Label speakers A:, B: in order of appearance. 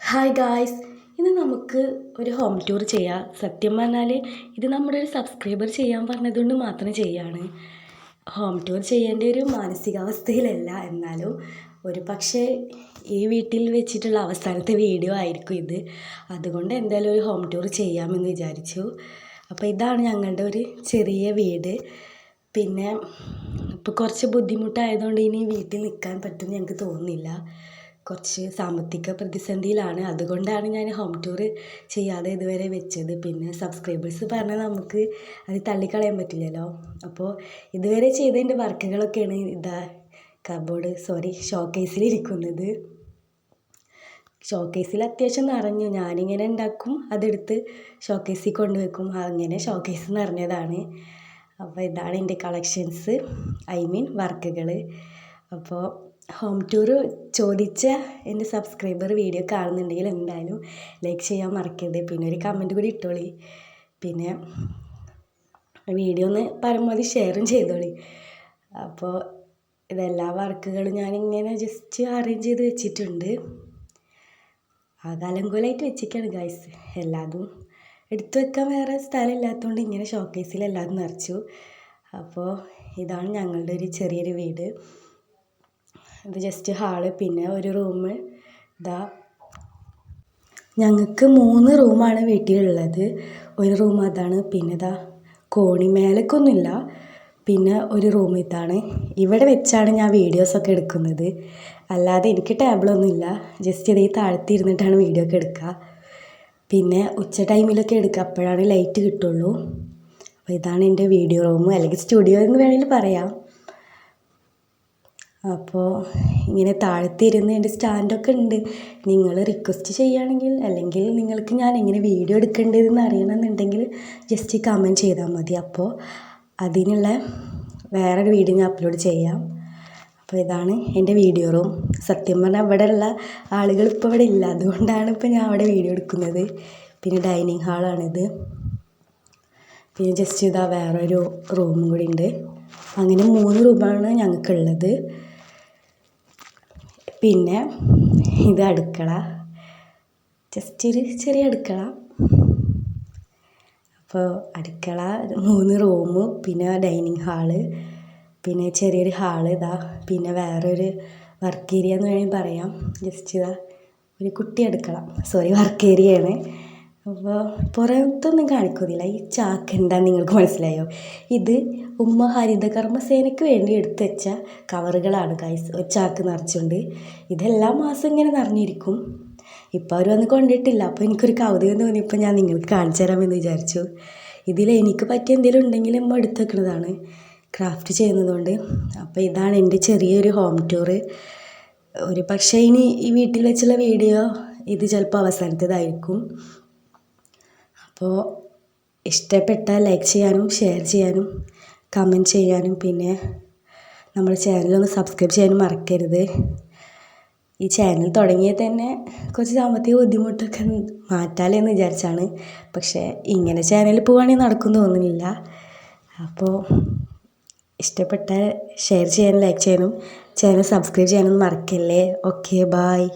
A: Hi guys, ഇന്ന് നമുക്ക് ഒരു ഹോം ടൂർ ചെയ്യാം. സത്യം പറഞ്ഞാൽ ഇത് നമ്മുടെ ഒരു സബ്സ്ക്രൈബർ ചെയ്യാൻ പറഞ്ഞതുകൊണ്ട് മാത്രം ചെയ്യാണ്. ഹോം ടൂർ ചെയ്യേണ്ട ഒരു മാനസികാവസ്ഥയിലല്ല, എന്നാലും ഒരു പക്ഷേ ഈ വീട്ടിൽ വെച്ചിട്ടുള്ള അവസാനത്തെ വീഡിയോ ആയിരിക്കും ഇത്. അതുകൊണ്ട് എന്തായാലും ഒരു ഹോം ടൂർ ചെയ്യാമെന്ന് വിചാരിച്ചു. അപ്പോൾ ഇതാണ് ഞങ്ങളുടെ ഒരു ചെറിയ വീട്. പിന്നെ ഇപ്പോൾ കുറച്ച് ബുദ്ധിമുട്ടായതുകൊണ്ട് ഇനി വീട്ടിൽ നിൽക്കാൻ പറ്റുമെന്ന് ഞങ്ങൾക്ക് തോന്നുന്നില്ല. കുറച്ച് സാമ്പത്തിക പ്രതിസന്ധിയിലാണ്. അതുകൊണ്ടാണ് ഞാൻ ഹോം ടൂർ ചെയ്യാതെ ഇതുവരെ വെച്ചത്. പിന്നെ സബ്സ്ക്രൈബേഴ്സ് പറഞ്ഞാൽ നമുക്ക് അത് തള്ളിക്കളയാൻ പറ്റില്ലല്ലോ. അപ്പോൾ ഇതുവരെ ചെയ്തതിൻ്റെ വർക്കുകളൊക്കെയാണ് ഷോക്കേസിലിരിക്കുന്നത്. ഷോക്കേസിൽ അത്യാവശ്യം നിറഞ്ഞു. ഞാനിങ്ങനെ ഉണ്ടാക്കും, അതെടുത്ത് ഷോക്കേസിൽ കൊണ്ടുവെക്കും. അങ്ങനെ ഷോക്കേസ് നിറഞ്ഞതാണ്. അപ്പോൾ ഇതാണ് എൻ്റെ കളക്ഷൻസ്, വർക്കുകൾ. അപ്പോൾ ഹോം ടൂർ ചോദിച്ച എൻ്റെ സബ്സ്ക്രൈബർ വീഡിയോ കാണുന്നുണ്ടെങ്കിൽ എന്തായാലും ലൈക്ക് ചെയ്യാൻ മറക്കരുത്. പിന്നെ ഒരു കമൻറ്റ് കൂടി ഇട്ടോളി. പിന്നെ വീഡിയോ ഒന്ന് പരമാവധി ഷെയറും ചെയ്തോളി. അപ്പോൾ ഇതെല്ലാ വർക്കുകളും ഞാനിങ്ങനെ ജസ്റ്റ് അറേഞ്ച് ചെയ്ത് വെച്ചിട്ടുണ്ട്. അലങ്കോലമായിട്ട് വെച്ചിരിക്കുകയാണ് ഗൈസ്. എല്ലാതും എടുത്തു വെക്കാൻ വേറെ സ്ഥലം ഇല്ലാത്തതുകൊണ്ട് ഇങ്ങനെ ഷോക്കേസിൽ എല്ലാതും നിറച്ചു. അപ്പോൾ ഇതാണ് ഞങ്ങളുടെ ഒരു ചെറിയൊരു വീട്. ഇത് ജസ്റ്റ് ഹാള്, പിന്നെ ഒരു റൂം. ഞങ്ങൾക്ക് 3 റൂമാണ് വീട്ടിലുള്ളത്. ഒരു റൂം അതാണ്, പിന്നെ കോണി മേലേക്കൊന്നുമില്ല. പിന്നെ ഒരു റൂം ഇതാണ്. ഇവിടെ വെച്ചാണ് ഞാൻ വീഡിയോസൊക്കെ എടുക്കുന്നത്. അല്ലാതെ എനിക്ക് ടേബിളൊന്നുമില്ല. ജസ്റ്റ് ഈ താഴത്ത് ഇരുന്നിട്ടാണ് വീഡിയോ ഒക്കെ എടുക്കുക. പിന്നെ ഉച്ച ടൈമിലൊക്കെ എടുക്കുക, അപ്പോഴാണ് ലൈറ്റ് കിട്ടുള്ളൂ. അപ്പോൾ ഇതാണ് എൻ്റെ വീഡിയോ റൂം, അല്ലെങ്കിൽ സ്റ്റുഡിയോ എന്ന് വേണമെങ്കിൽ പറയാം. അപ്പോൾ ഇങ്ങനെ താഴത്തിരുന്ന് എൻ്റെ സ്റ്റാൻഡൊക്കെ ഉണ്ട്. നിങ്ങൾ റിക്വസ്റ്റ് ചെയ്യുകയാണെങ്കിൽ, അല്ലെങ്കിൽ നിങ്ങൾക്ക് ഞാൻ എങ്ങനെ വീഡിയോ എടുക്കേണ്ടതെന്ന് അറിയണമെന്നുണ്ടെങ്കിൽ ജസ്റ്റ് കമൻറ്റ് ചെയ്താൽ മതി. അപ്പോൾ അതിനുള്ള വേറൊരു വീഡിയോ ഞാൻ അപ്ലോഡ് ചെയ്യാം. അപ്പോൾ ഇതാണ് എൻ്റെ വീഡിയോ റൂം. സത്യം പറഞ്ഞാൽ ഇവിടെയുള്ള ആളുകൾ ഇപ്പോൾ ഇവിടെ ഇല്ല, അതുകൊണ്ടാണ് ഇപ്പോൾ ഞാൻ അവിടെ വീഡിയോ എടുക്കുന്നത്. പിന്നെ ഡൈനിങ് ഹാളാണിത്. പിന്നെ ജസ്റ്റ് വേറൊരു റൂമും കൂടി ഉണ്ട്. അങ്ങനെ 3 റൂമാണ് ഞങ്ങൾക്കുള്ളത്. പിന്നെ ഇത് അടുക്കള, ജസ്റ്റ് ഒരു ചെറിയ അടുക്കള. അപ്പോൾ അടുക്കള, 3 റൂമ്, പിന്നെ ഡൈനിങ് ഹാള്, പിന്നെ ചെറിയൊരു ഹാള്. പിന്നെ വേറൊരു വർക്ക് ഏരിയ എന്ന് വേണമെങ്കിൽ പറയാം. ജസ്റ്റ് ഒരു കുട്ടി അടുക്കള, വർക്ക് ഏരിയയാണ്. അപ്പോൾ പുറത്തൊന്നും കാണിക്കുന്നില്ല. ഈ ചാക്ക് എന്താണെന്ന് നിങ്ങൾക്ക് മനസ്സിലായോ? ഇത് ഉമ്മ ഹരിതകർമ്മസേനയ്ക്ക് വേണ്ടി എടുത്തു വെച്ച കവറുകളാണ് ഗൈസ്. ഒരു ചാക്ക് നിറച്ചുണ്ട്. ഇതെല്ലാ മാസം ഇങ്ങനെ നിറഞ്ഞിരിക്കും. ഇപ്പോൾ അവർ വന്ന് കൊണ്ടിട്ടില്ല. അപ്പോൾ എനിക്കൊരു കൗതുകം തോന്നിയപ്പോൾ ഞാൻ നിങ്ങൾക്ക് കാണിച്ചു തരാമെന്ന് വിചാരിച്ചു. ഇതിൽ എനിക്ക് പറ്റിയ എന്തെങ്കിലും ഉണ്ടെങ്കിൽ ഉമ്മ എടുത്ത് വെക്കുന്നതാണ്, ക്രാഫ്റ്റ് ചെയ്യുന്നതുകൊണ്ട്. അപ്പോൾ ഇതാണ് എൻ്റെ ചെറിയൊരു ഹോം ടൂർ. ഒരു പക്ഷേ ഇനി ഈ വീട്ടിൽ വെച്ചുള്ള വീഡിയോ ഇത് ചിലപ്പോൾ അവസാനത്തേതായിരിക്കും. അപ്പോൾ ഇഷ്ടപ്പെട്ടാൽ ലൈക്ക് ചെയ്യാനും ഷെയർ ചെയ്യാനും കമൻറ്റ് ചെയ്യാനും പിന്നെ നമ്മുടെ ചാനലൊന്ന് സബ്സ്ക്രൈബ് ചെയ്യാനും മറക്കരുത്. ഈ ചാനൽ തുടങ്ങിയത് തന്നെ കുറച്ച് സാമ്പത്തിക ബുദ്ധിമുട്ടൊക്കെ മാറ്റാലെന്ന് വിചാരിച്ചാണ്. പക്ഷേ ഇങ്ങനെ ചാനൽ പോവുകയാണെങ്കിൽ നടക്കുമെന്ന് തോന്നുന്നില്ല. അപ്പോൾ ഇഷ്ടപ്പെട്ടാൽ ഷെയർ ചെയ്യാനും ലൈക്ക് ചെയ്യാനും ചാനൽ സബ്സ്ക്രൈബ് ചെയ്യാനും മറക്കല്ലേ. Okay, bye.